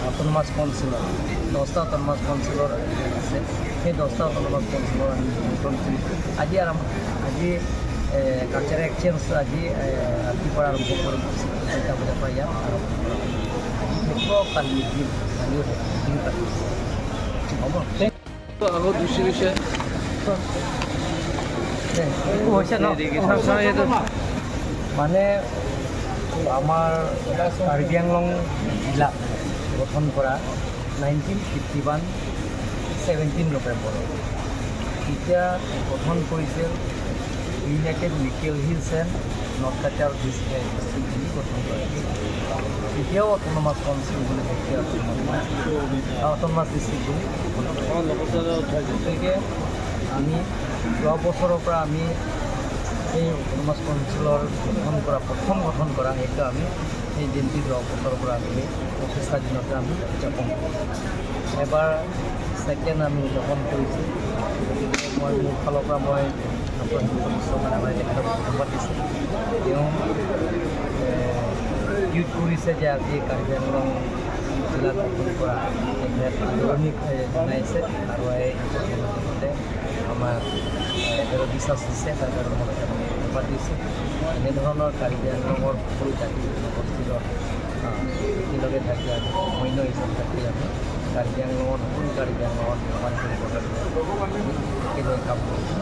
Autonomous কাউন্সিলৰ 10টা autonomous কাউন্সিলৰ আছে সেই 10টা অটোনমাস কাউন্সিলৰ আমি নিমন্ত্ৰণ কৰিছোঁ আজি কালচাৰেল এক্সচেঞ্জ আজি ৰাতিপুৱা আৰম্ভ কৰি 4টা বজাৰ পৰা ইয়াত আৰম্ভ কৰি কালি দিন কালিও দিন পাতিছে হ'ব আগত গুচি গৈছে হৈছে ন মানে আমাৰ কাৰ্বি আংলং জিলা গঠন কৰা 1951 17 নৱেম্বৰত এতিয়া গঠন কৰিছিল United nickel hills and north Cachar district বুলি গঠন কৰে এতিয়াও অটোনমাস কাউন্সিল বুলি এতিয়া অটোনমাস ডিষ্ট্ৰিক্ট বুলি গতিকে আমি যোৱা বছৰৰ পৰা আমি এই অটোনমাস কাউন্সিলৰ প্ৰথম গঠন কৰা সেইটো আমি সেই দিনটি যোৱা বছৰৰ পৰা আমি প্ৰচেষ্টা দিনতে আমি উদযাপন কৰোঁ এবাৰ ছেকেণ্ড আমি উদযাপন কৰিছোঁ গতিকে মই মোৰ ফালৰ পৰা মই ডক্টৰ হিমন্ত বিশ্ব শৰ্মাই তেখেতক ধন্যবাদ দিছোঁ তেওঁ টুইট কৰিছে যে আজি কাৰ্বি আংলং জিলা গঠন কৰা তেখেত আদৰণি জনাইছে আৰু এই তেখেতে আমাক বিশ্বাস দিছে তাৰ কাৰণে মই তেখেতক ধন্যবাদ দিছোঁ এনেধৰণৰ কাৰ্বি আংলঙৰ সকলো জাতি জনগোষ্ঠীৰ একেলগে থাকি আমি অন্য হিচাপে থাকি আমি কাৰ্বি আংলঙত সকলো কাৰ্বি আংলঙত সমান কৰিবলৈ একেলগে কাম কৰিছোঁ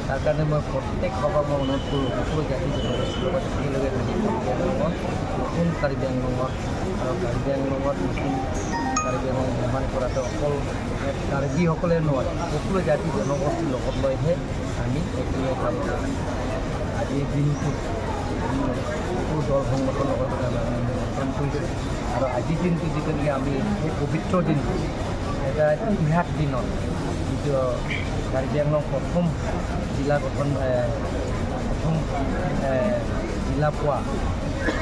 তাৰ কাৰণে মই প্ৰত্যেক সভা মই অনুৰোধ কৰোঁ সকলো জাতি জনগোষ্ঠীৰ লগত একেলগে থাকি কাৰ্বি আংলঙত নতুন কাৰ্বি আংলঙত আৰু কাৰ্বি আংলঙত নতুন কাৰ্বি আংলং নিৰ্মাণ কৰাটো অকল কাৰ্বিসকলে নহয় সকলো জাতি জনগোষ্ঠীৰ লগত লৈহে আমি একেলগে কাম কৰোঁ আজিৰ দিনটোত সকলো দল সংগঠনৰ লগত আমি নিমন্ত্ৰণ কৰিছোঁ আৰু আজিৰ দিনটো যিটো নেকি আমি সেই পবিত্ৰ দিনটো এটা ইতিহাস দিনত যিটো কাৰ্বি আংলং প্ৰথম জিলা গঠন প্ৰথম জিলা পোৱা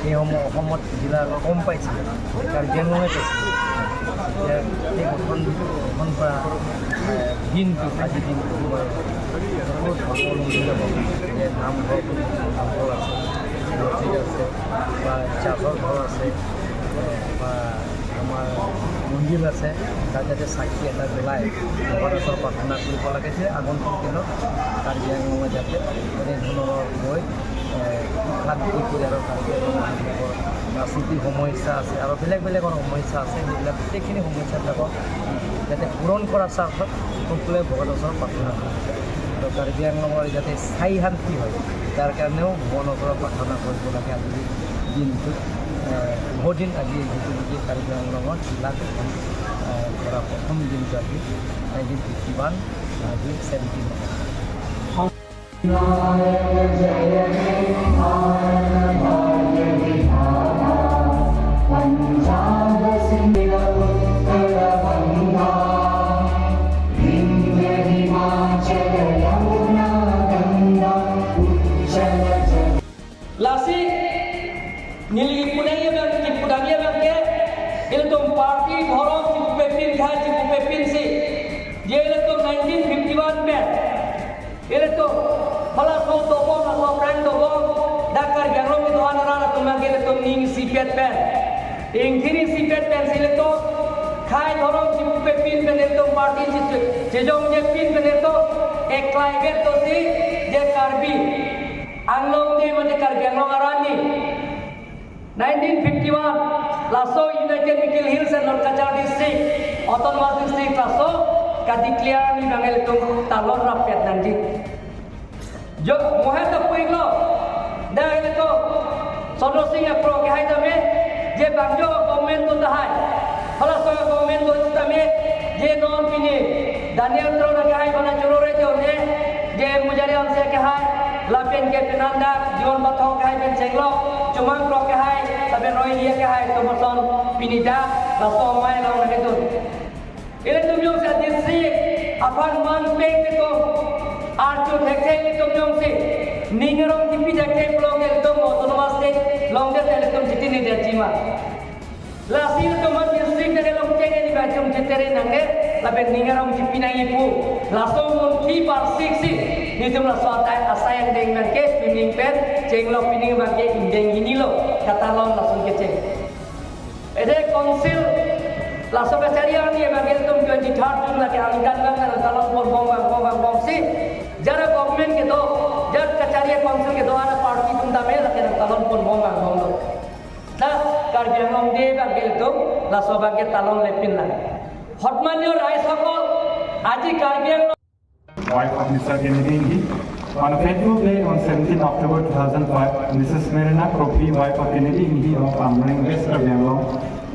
সেই অসমত জিলা কম পাইছিলে কাৰ্বি আংলঙে পাইছিলে এতিয়া সেই গঠন কৰা দিনটো আজিৰ দিনটো মই সকলো ধৰ্মাৱলম্বীৰ যে নামঘৰ আছে মছজিদ আছে বা চাৰ্চৰ ঘৰ আছে বা আমাৰ মন্দিৰ আছে তাত যাতে চাকি এটা জ্বলাই ভগৱানৰ প্ৰাৰ্থনা কৰিব লাগে যে আগন্তুক দিনত কাৰ্বি আংলঙে যাতে এনেধৰণৰ গৈ শান্তি কৰি আৰু কাৰ্বি আংলঙৰ ৰাজনীতিক সমস্যা আছে আৰু বেলেগ বেলেগৰ সমস্যা আছে সেইবিলাক গোটেইখিনি সমস্যাবিলাকক যাতে পূৰণ কৰাৰ স্বাৰ্থত সকলোৱে ভগৱানৰ প্ৰাৰ্থনা কৰিব আৰু কাৰ্বি আংলঙৰ যাতে স্থায়ী শান্তি হয় তাৰ কাৰণেও ভগৱানৰ প্ৰাৰ্থনা কৰিব লাগে আজিৰ দিনটোত বহুদিন আজি যিটো নেকি কাৰ্বি আংলঙৰ জিলা গঠন কৰা প্ৰথম দিনটো আজি 1951 আজি 17 Ingkiri sipet pen sileto khai dhorong si pepin beneto party si jejong je pin beneto eklai beto si je karbi anglong de mate karbi anglong arani 1951 laso United Nikel Hills and North Kachar district autonomous district laso ka declare ni bangel to talon rapiat nanti jo mohe to puiglo da to sono sing pro ke hai dame J बांजो government तो दहाय फला सोया government तो तमे जे non पिने Daniel throw ना के हाय बना चलो रे जे मुजारे हमसे के हाय लापेन के पिनांदा जीवन बथो के हाय पेन चेंगलो चुमांग प्रो के हाय तबे रोय लिया के हाय तो मसन पिनिदा लासो माय लो ने तो इले तुम यो से दिसी अपन मन पे को आरचो ठेके तुम यो से निंगरों की भी देखे ब्लॉगे तो ऑटोनोमस से लॉन्गे तेरे तुम जितनी नहीं देती माँ लासिल तो मत डिस्ट्रिक्ट तेरे लोग चेंगे नहीं बैठे तुम जितने नंगे लबे निंगरों की भी नहीं पू लासो मुन की पार sixty ni tu lah suatu asal deng mereka pining pen ceng lo pining bagi indeng ini lo kata lo langsung keceng. Ede Council Laso Kacaria ni bagel tum 23rd June lagi angkat kan talon por bom si jara government ke do jar Kacaria Council ke do ana party tum da me lagi talon por bom do na Karbi Anglong de bagel tum laso bagel talon lepin la hotmanyo rai sakol aji Karbi Anglong wife of Mr. Kennedy. On a fateful day on 17 October 2005, Mrs. Marina Kropi, wife of Kennedy of Amrang, West Karbi Anglong,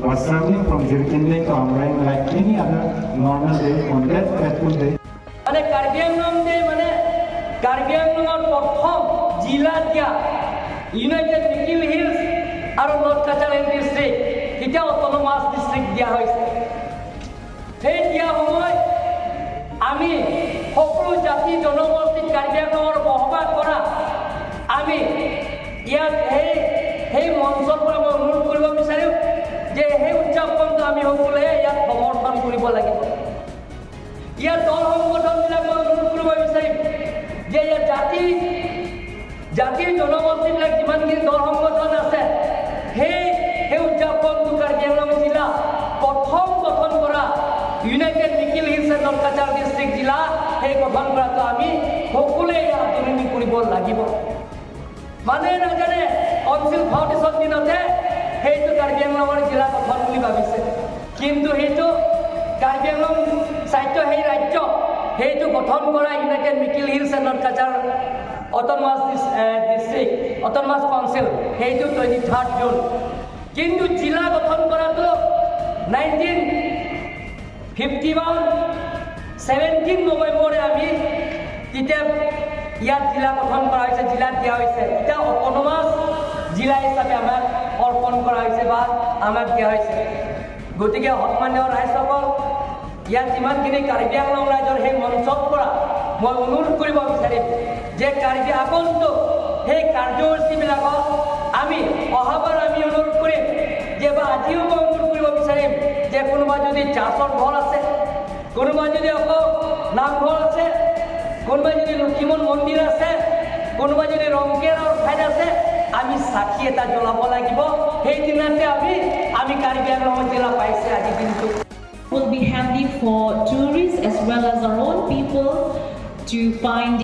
was traveling from Jirkindeng to Amrang like any other normal day on that fateful day. Mane Karbi Anglong de mane Karbi Anglong prothom jila dia United Nikhil Hills aru North Kachaleng district eta autonomous district dia hoise he dia hoy ami সকলো জাতি জনগোষ্ঠী কাৰ্বি আংলঙৰ বসবাস কৰা আমি ইয়াত সেই মঞ্চৰ পৰা মই অনুৰোধ কৰিব বিচাৰিম যে সেই উদযাপনটো আমি সকলোৱে ইয়াত সমৰ্থন কৰিব লাগিব ইয়াত দল সংগঠনবিলাক মই অনুৰোধ কৰিব বিচাৰিম যে ইয়াত জাতিৰ জনগোষ্ঠীবিলাক যিমানখিনি দল সংগঠন আছে সেই উদযাপনটো কাৰ্বি আংলং জিলা প্ৰথম গঠন কৰা United Nikhil Hills and North Kachar district jila hey gothan kora to ami hokule atunini koribo lagibo mane na jane council foundation dinote hey to Karbi Anglong jila gothan boli bhabise kintu hetu Karbi Anglong saityo hey rajyo hey to gothan kora United Nikhil Hills and North Kachar autonomous district autonomous council hey to 23rd June kintu jila gothan kora to 17 November আমি তিতে ইয়াত জিলা গঠন কৰা হৈছে জিলা দিয়া হৈছে এটা অটোনমাস জিলা হিচাপে আমাক অৰ্পণ কৰা হৈছে বা আমাক দিয়া হৈছে গতিকে হতমান্য ৰাইজসকল ইয়াত যিমানখিনি কাৰ্বি আংলং ৰাইজৰ সেই মঞ্চৰ পৰা মই অনুৰোধ কৰিব বিচাৰিম যে কাৰ্বি আগন্তুক সেই কাৰ্যসূচীবিলাকক আমি অহাবাৰ আমি অনুৰোধ কৰিম যে বা আজিও মই অনুৰোধ কৰিব বিচাৰিম যে কোনোবা যদি চাৰ্চৰ ঘৰ আছে কোনোবা যদি আকৌ নামঘৰ আছে কোনোবা যদি লক্ষীমন মন্দিৰ আছে কোনোবা যদি ৰংকেৰৰ ঠাইত আছে আমি সাক্ষী এটা জ্বলাব লাগিব সেই দিনতে আমি কাৰ্বি আংলং জিলা পাইছে আজি দিনটো will be handy for tourists as well as our own people to find